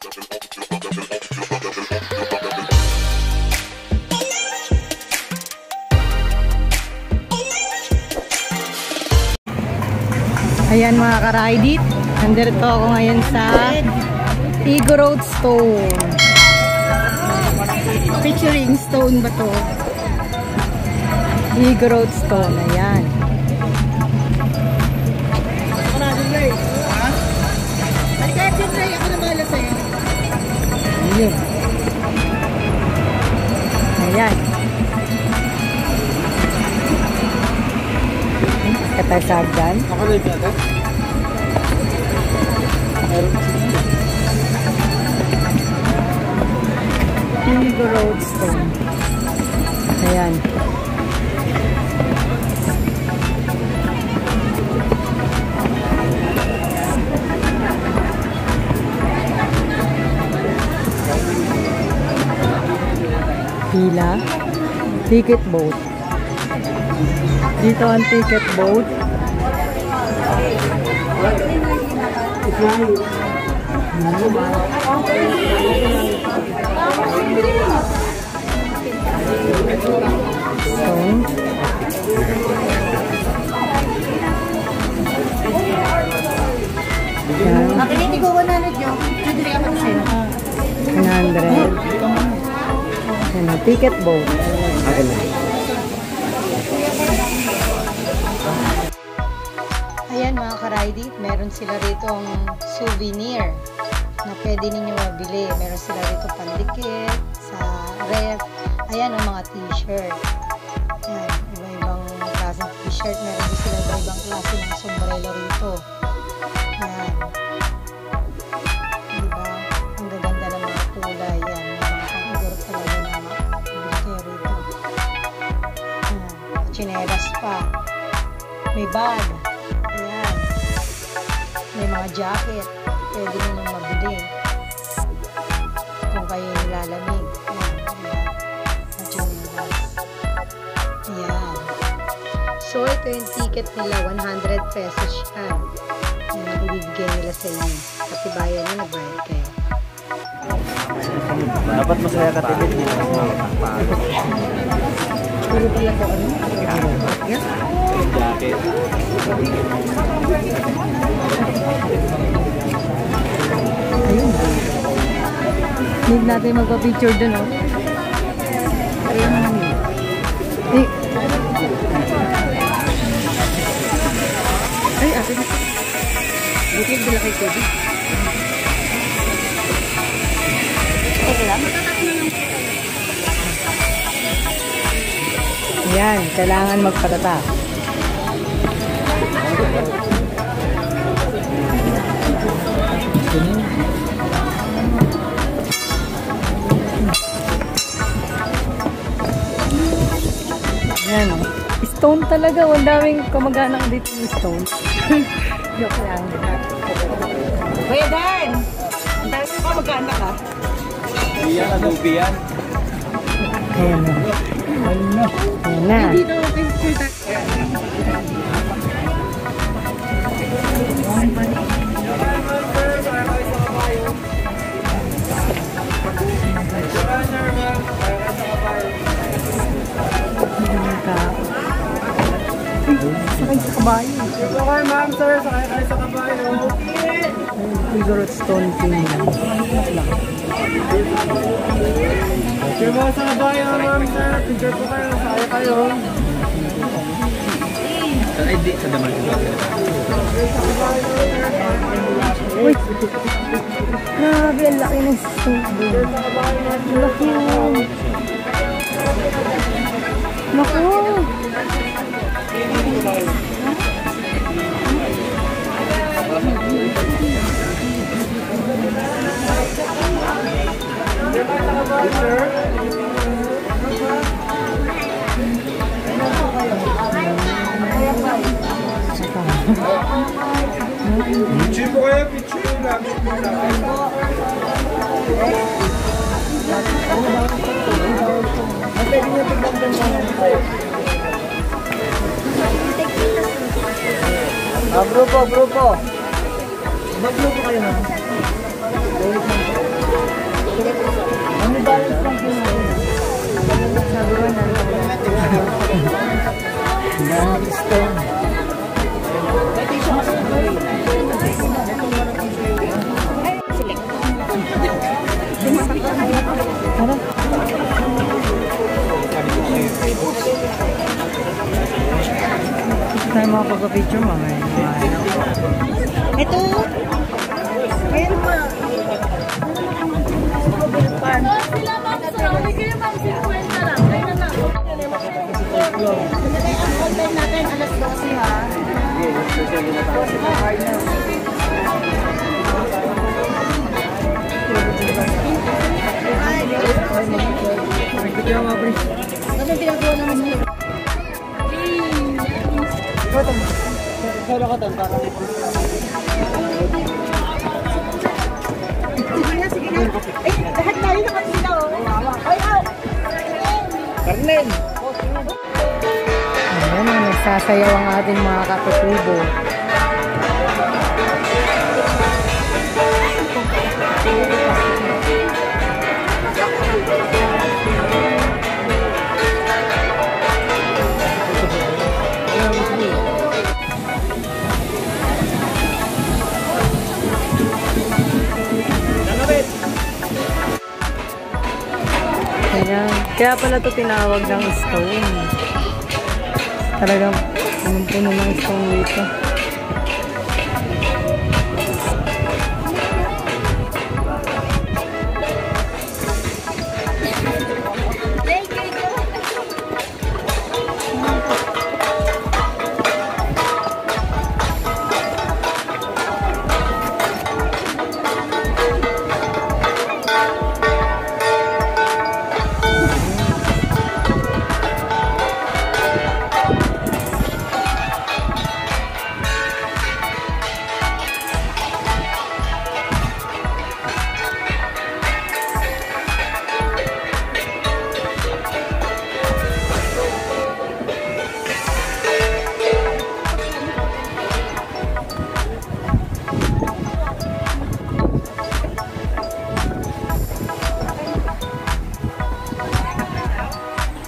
Ayan mga ka-Ride-It, nandito ako ngayon sa Eagle Road Stone. Featuring stone ba to? Eagle Road Stone, ayan. Ayan. Katasagdan. Ako na yung ito. Eagle Road Stone. Ayan. Pila. Ticket boat. Dito ang ticket boat. Stone. Makinig ko 100 yung. Hindi ako sa'yo. 100. Ano, ticket boat. Ayan mga ka-Ride-It, meron sila rito ang souvenir na pwede ninyo mabili. Meron sila rito pandikit, sa ref. Ayan ang mga t-shirt. Ayan, iba-ibang klaseng t-shirt. Meron din sila iba-ibang klase ng sombrero rito. Ayan. Diba? Ang gaganda ng mga kulay. Ayan, may mga pang-igor talaga na mga rito. Ayan, chinelas pa. May bag. Ayan. May mga jacket. Pwede nyo mabili. Kung kayo nilalamig. Ayan. Ayan. So, ito yung ticket nila. 100 pesos yan. Ayan. Ibibigay nila sa inyo. Kasi bayan na, nagbayad kayo. Dapat masaya ka ticket dito. Puro pala ko ano? Yan. Jacket. Ayun. Need natin magpa-picture dun, oh. Ayun. Eh. Ay, akin na. Buti yung bila kay Kobe. Okay lang. Yan, kailangan magpatata. Yan, stone talaga. Ang daming kamag-anak dito yung stone. Joke lang. Kuya Dan! Ang dami ko kamag-anak ha? Iyan, adobe yan. Ayan na. Ayan na. Dito ako picture. Sakay sa kabayo. Okay, ma'am, sir. Sakay kayo sa kabayo. Eagle Road Stone King. Picture mo sa kabayo, ma'am, sir. Picture po kayo. Sakay kayo. Ay, di. Sa daman ko. Uy! Grabe, ang laki ng stone. Laki yun. Naku! Picture po kayo. Picture lang. Grupo. Mag-grupo kayo na. makapag-picture mo. Ito. Ayan pa. Sila ma'am, sorry kayo ma'am, 50 lang. Kaya na. Ang content natin, alas 12 ha. Ano ginagawa naman niyo? Solo ka doon, parang... Sige na. Ay, lahat tayo nakasita oh. Ay, out! Karnen! Ayan, nagsasayaw ang ating mga katutubo. Ayan. Kaya pala ito tinawag ng stone. Talagang puno ng stone dito.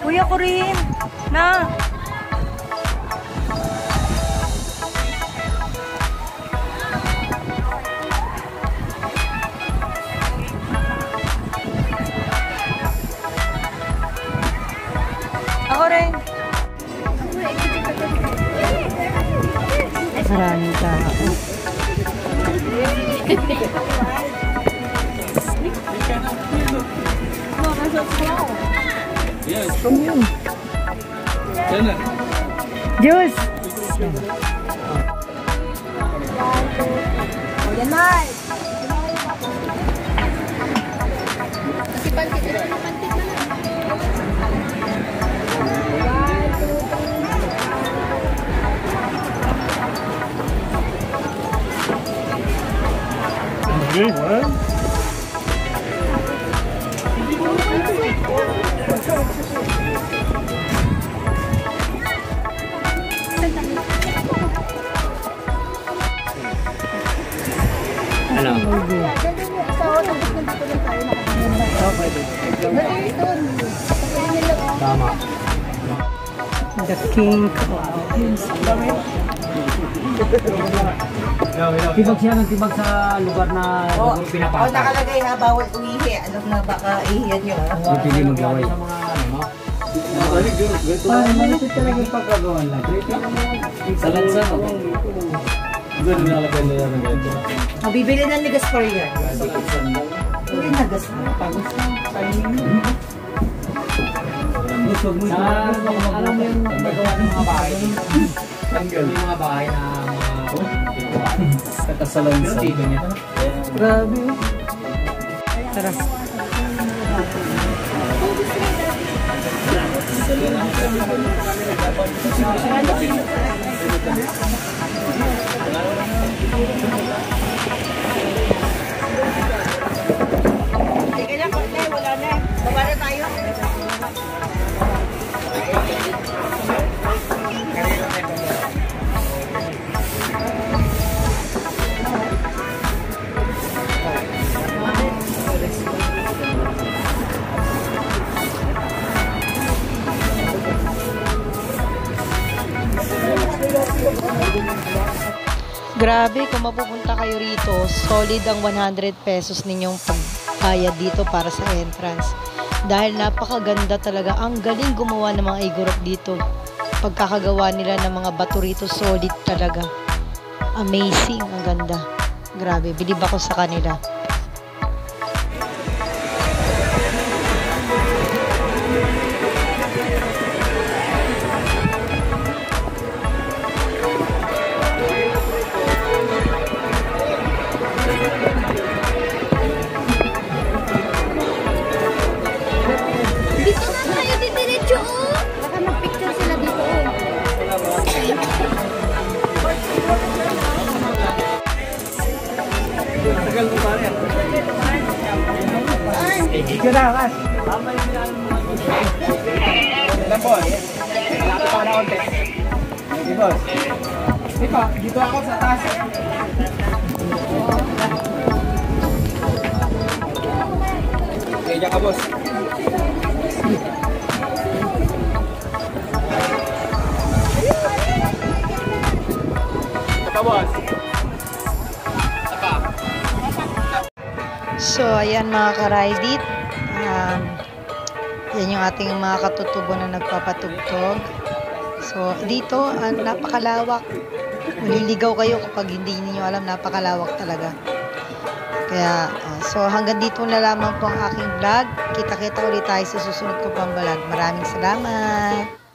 Kuya ko rin. Na. Ako rin. Maraming tao. Yes, from you. Yan. Juice. Yan na. Kasi pantit na lang. Okay, what? Ano? Tama. The king. Tibag siya ng tibag sa lugar na pinapata. Nakalagay ha, bawal umihi. Alam na baka ihiyan nyo ha. Yung pili maglaway. Malapit talaga yung pagkagawa lang. Sa lansa, no? Doon nalagay na yan ng ganito. Mabibili na ni Gaspar yan. Hindi na Gaspar. Pagos na. Alam mo yung magawa ng mga bahay. Yung mga bahay na Kata sa lansa. Grabe. Tara. Sige na, Korte. Wala na. Baba na tayo. Grabe, kung mapupunta kayo rito, solid ang 100 pesos ninyong pagbayad dito para sa entrance. Dahil napakaganda talaga, ang galing gumawa ng mga igorok dito. pagkakagawa nila ng mga bato rito, solid talaga. Amazing, ang ganda. Grabe, bilib ako sa kanila. Dito na tayo, didiretso. Baka mag-picture sila dito. Tagal mo pa rin. Ikaw na, Kas. Ilan, boss? Malapit ako na konti. Sige, boss. Dito ako sa taas. Okay, dyan ka, boss. Ito pa, boss. So, ayan mga ka-Ride It. Yan yung ating mga katutubo na nagpapatugtog. So, dito, napakalawak. Maliligaw kayo kapag hindi niyo alam, napakalawak talaga. Kaya, so hanggang dito na lamang po ang aking vlog. Kita-kita ulit tayo sa susunod ko pang vlog. Maraming salamat!